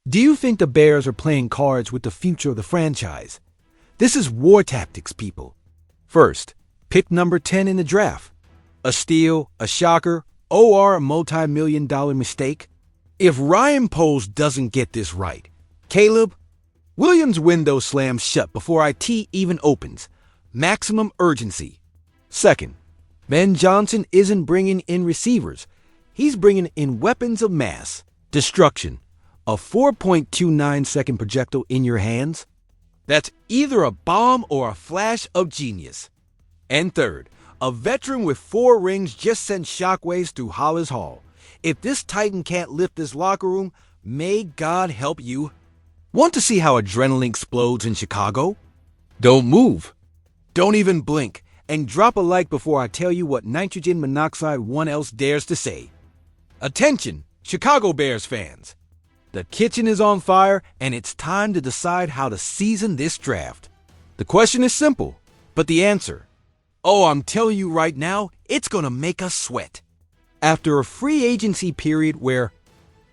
Do you think the Bears are playing cards with the future of the franchise? This is war tactics, people. First, pick number 10 in the draft. A steal, a shocker, or a multi-million-dollar mistake? If Ryan Poles doesn't get this right, Caleb, Williams' window slams shut before IT even opens. Maximum urgency. Second, Ben Johnson isn't bringing in receivers. He's bringing in weapons of mass destruction. A 4.29-second projectile in your hands? That's either a bomb or a flash of genius. And third, a veteran with 4 rings just sent shockwaves through Hollis Hall. If this Titan can't lift this locker room, may God help you. Want to see how adrenaline explodes in Chicago? Don't move. Don't even blink. And drop a like before I tell you what nitrogen monoxide one else dares to say. Attention, Chicago Bears fans. The kitchen is on fire, and it's time to decide how to season this draft. The question is simple, but the answer, oh, I'm telling you right now, it's going to make us sweat. After a free agency period where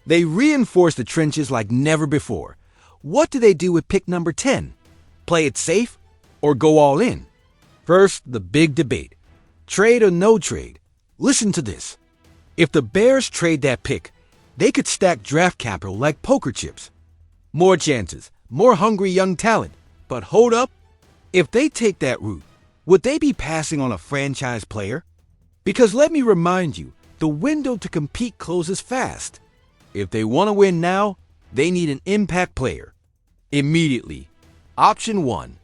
they reinforce the trenches like never before, what do they do with pick number 10? Play it safe or go all in? First, the big debate. Trade or no trade? Listen to this. If the Bears trade that pick, they could stack draft capital like poker chips. More chances, more hungry young talent. But hold up, if they take that route, would they be passing on a franchise player? Because let me remind you, the window to compete closes fast. If they want to win now, they need an impact player. Immediately. Option 1.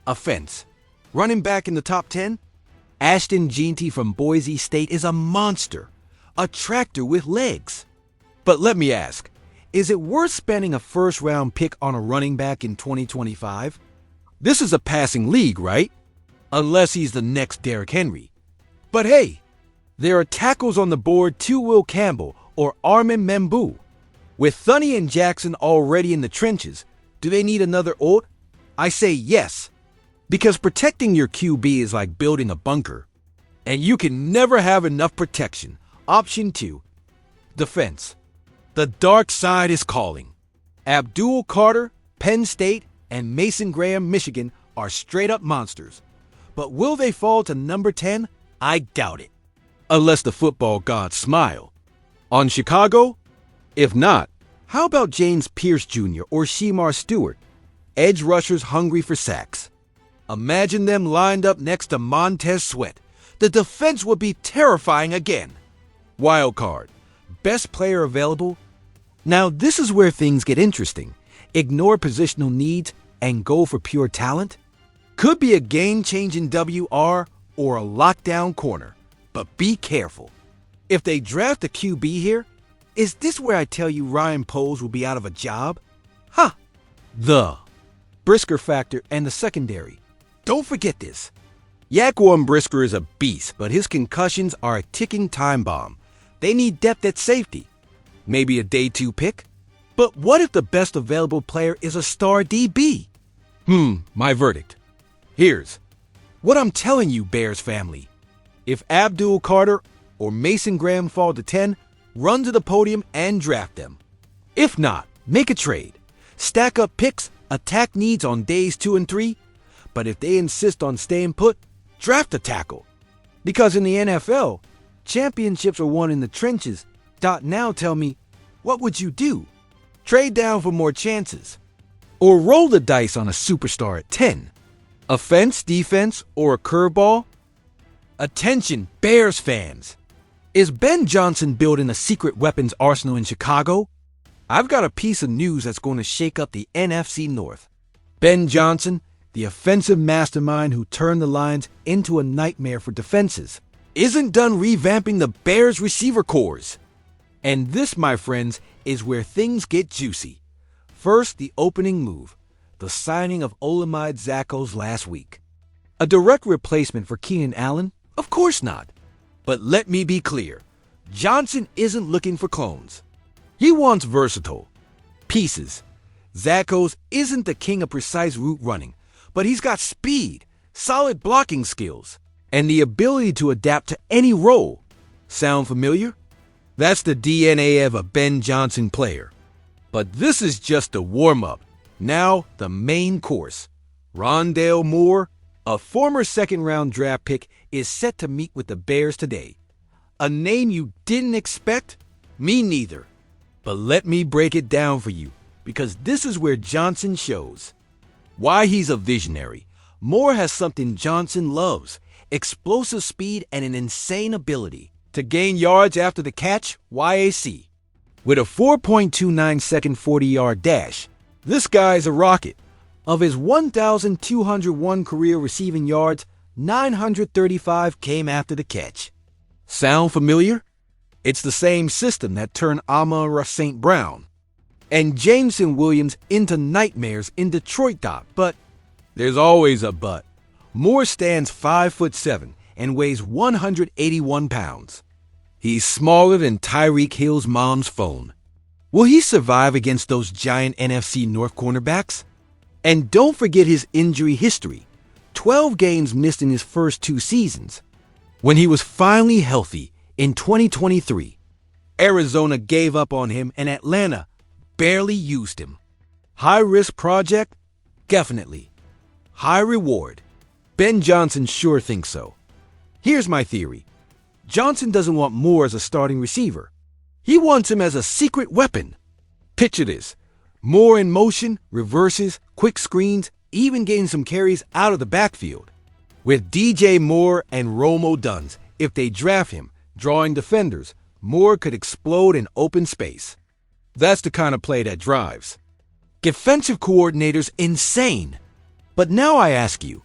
Offense. Running back in the top 10? Ashton JEANTY from Boise State is a monster. A tractor with legs. But let me ask, is it worth spending a first-round pick on a running back in 2025? This is a passing league, right? Unless he's the next Derrick Henry. But hey, there are tackles on the board to Will Campbell or Armin Membu. With Thuney and Jackson already in the trenches, do they need another Oat? I say yes, because protecting your QB is like building a bunker, and you can never have enough protection. Option 2. Defense. The dark side is calling. Abdul Carter, Penn State, and Mason Graham, Michigan, are straight-up monsters. But will they fall to number 10? I doubt it. Unless the football gods smile. On Chicago? If not, how about James Pierce Jr. or Shemar Stewart? Edge rushers hungry for sacks. Imagine them lined up next to Montez Sweat. The defense would be terrifying again. Wild card. Best player available? Now this is where things get interesting. Ignore positional needs and go for pure talent? Could be a game-changing WR or a lockdown corner. But be careful. If they draft a QB here, is this where I tell you Ryan Poles will be out of a job? Huh. The Brisker factor and the secondary. Don't forget this. Yaquan Brisker is a beast, but his concussions are a ticking time bomb. They need depth at safety. Maybe a day 2 pick? But what if the best available player is a star DB? My verdict. Here's what I'm telling you, Bears family. If Abdul Carter or Mason Graham fall to 10, run to the podium and draft them. If not, make a trade. Stack up picks, attack needs on days 2 and 3. But if they insist on staying put, draft a tackle. Because in the NFL, championships are won in the trenches. Now tell me, what would you do? Trade down for more chances. Or roll the dice on a superstar at 10. Offense, defense, or a curveball? Attention, Bears fans. Is Ben Johnson building a secret weapons arsenal in Chicago? I've got a piece of news that's going to shake up the NFC North. Ben Johnson, the offensive mastermind who turned the Lions into a nightmare for defenses, isn't done revamping the Bears receiver cores. And this, my friends, is where things get juicy. First, the opening move, the signing of Olamide Zaccheaus last week. A direct replacement for Keenan Allen? Of course not. But let me be clear, Johnson isn't looking for clones. He wants versatile pieces. Zaccheaus isn't the king of precise route running, but he's got speed, solid blocking skills, and the ability to adapt to any role. Sound familiar? That's the DNA of a Ben Johnson player. But this is just a warm-up. Now, the main course. Rondale Moore, a former second-round draft pick, is set to meet with the Bears today. A name you didn't expect? Me neither. But let me break it down for you, because this is where Johnson shows. Why he's a visionary. Moore has something Johnson loves: explosive speed and an insane ability to gain yards after the catch, YAC. With a 4.29-second 40-yard dash, this guy's a rocket. Of his 1,201 career receiving yards, 935 came after the catch. Sound familiar? It's the same system that turned Amon-Ra St. Brown and Jameson Williams into nightmares in Detroit, but there's always a but. Moore stands 5'7" and weighs 181 pounds. He's smaller than Tyreek Hill's mom's phone. Will he survive against those giant NFC North cornerbacks? And don't forget his injury history. 12 games missed in his first 2 seasons. When he was finally healthy in 2023, Arizona gave up on him and Atlanta barely used him. High-risk project? Definitely. High reward? Ben Johnson sure thinks so. Here's my theory. Johnson doesn't want Moore as a starting receiver. He wants him as a secret weapon. Picture this. Moore in motion, reverses, quick screens, even getting some carries out of the backfield. With DJ Moore and Romo Duns, if they draft him, drawing defenders, Moore could explode in open space. That's the kind of play that drives. Defensive coordinators insane. But now I ask you,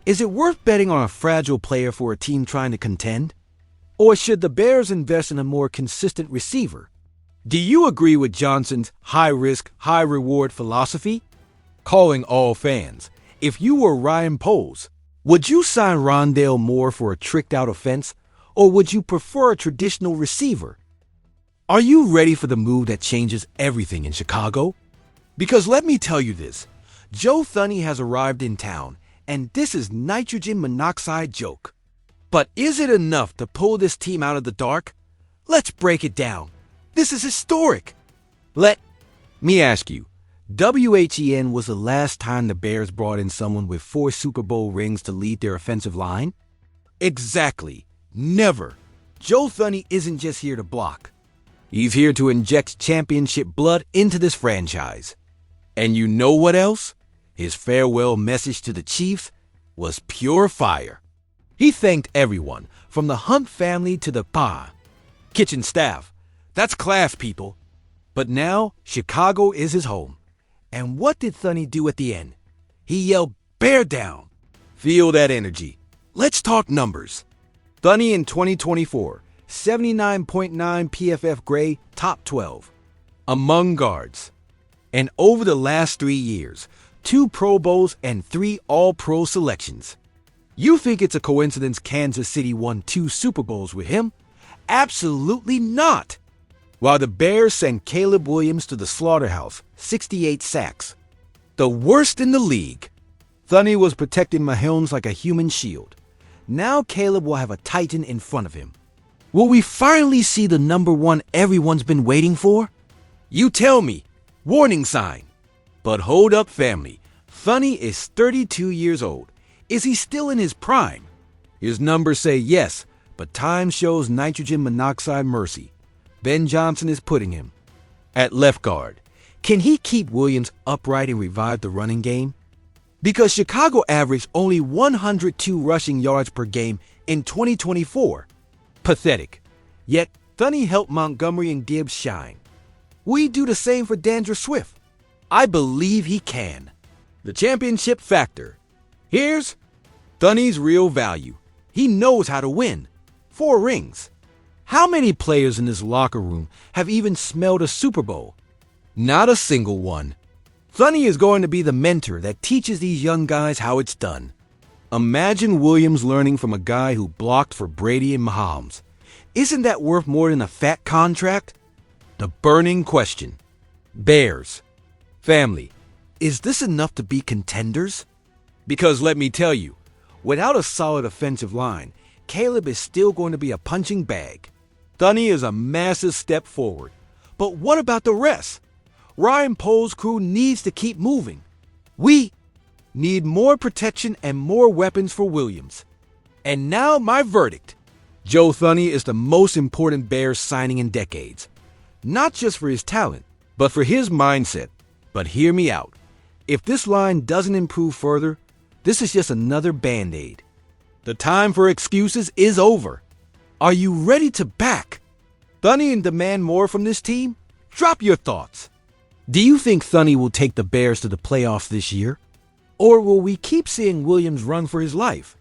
is it worth betting on a fragile player for a team trying to contend? Or should the Bears invest in a more consistent receiver? Do you agree with Johnson's high-risk, high-reward philosophy? Calling all fans, if you were Ryan Poles, would you sign Rondale Moore for a tricked-out offense, or would you prefer a traditional receiver? Are you ready for the move that changes everything in Chicago? Because let me tell you this, Joe Thuney has arrived in town, and this is nitrogen monoxide joke. But is it enough to pull this team out of the dark? Let's break it down. This is historic. Let me ask you, WHEN was the last time the Bears brought in someone with 4 Super Bowl rings to lead their offensive line? Exactly. Never. Joe Thuney isn't just here to block. He's here to inject championship blood into this franchise. And you know what else? His farewell message to the Chiefs was pure fire. He thanked everyone, from the Hunt family to the kitchen staff. That's class, people. But now, Chicago is his home. And what did Thuney do at the end? He yelled, "Bear down." Feel that energy. Let's talk numbers. Thuney in 2024, 79.9 PFF grade, top 12. Among guards. And over the last 3 years, 2 Pro Bowls and 3 All-Pro selections. You think it's a coincidence Kansas City won 2 Super Bowls with him? Absolutely not. While the Bears sent Caleb Williams to the slaughterhouse, 68 sacks. The worst in the league. Thuney was protecting Mahomes like a human shield. Now Caleb will have a titan in front of him. Will we finally see the number 1 everyone's been waiting for? You tell me. Warning sign. But hold up, family. Thuney is 32 years old. Is he still in his prime? His numbers say yes, but time shows nitrogen monoxide mercy. Ben Johnson is putting him at left guard. Can he keep Williams upright and revive the running game? Because Chicago averaged only 102 rushing yards per game in 2024. Pathetic. Yet, Thuney helped Montgomery and Gibbs shine. Will he do the same for D'Andre Swift? I believe he can. The championship factor. Here's Thuney's real value. He knows how to win. 4 rings. How many players in this locker room have even smelled a Super Bowl? Not a single one. Thuney is going to be the mentor that teaches these young guys how it's done. Imagine Williams learning from a guy who blocked for Brady and Mahomes. Isn't that worth more than a fat contract? The burning question. Bears. Family. Is this enough to be contenders? Because let me tell you, without a solid offensive line, Caleb is still going to be a punching bag. Thuney is a massive step forward. But what about the rest? Ryan Poles' crew needs to keep moving. We need more protection and more weapons for Williams. And now my verdict. Joe Thuney is the most important Bears signing in decades. Not just for his talent, but for his mindset. But hear me out. If this line doesn't improve further, this is just another Band-Aid. The time for excuses is over. Are you ready to back Thuney and demand more from this team? Drop your thoughts. Do you think Thuney will take the Bears to the playoffs this year? Or will we keep seeing Williams run for his life?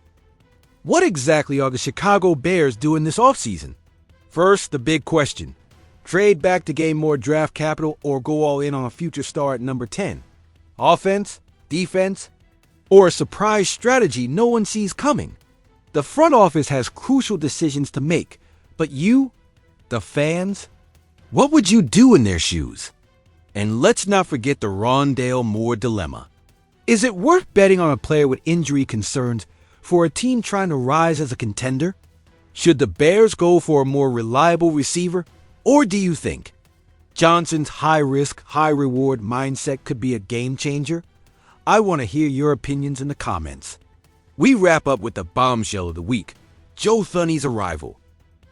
What exactly are the Chicago Bears doing this offseason? First, the big question. Trade back to gain more draft capital or go all in on a future star at number 10? Offense? Defense? Or a surprise strategy no one sees coming? The front office has crucial decisions to make, but you, the fans, what would you do in their shoes? And let's not forget the Rondale Moore dilemma. Is it worth betting on a player with injury concerns for a team trying to rise as a contender? Should the Bears go for a more reliable receiver, or do you think Johnson's high-risk, high-reward mindset could be a game changer? I want to hear your opinions in the comments. We wrap up with the bombshell of the week, Joe Thuney's arrival.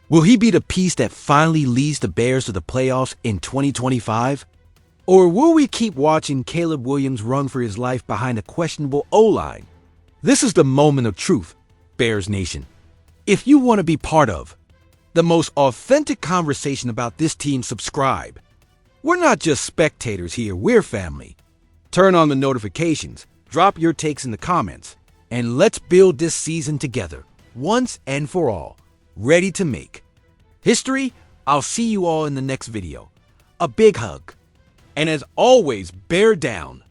Will he be the piece that finally leads the Bears to the playoffs in 2025? Or will we keep watching Caleb Williams run for his life behind a questionable O-line? This is the moment of truth, Bears Nation. If you want to be part of the most authentic conversation about this team, subscribe. We're not just spectators here, we're family. Turn on the notifications, drop your takes in the comments, and let's build this season together, once and for all, ready to make history. I'll see you all in the next video. A big hug. And as always, bear down.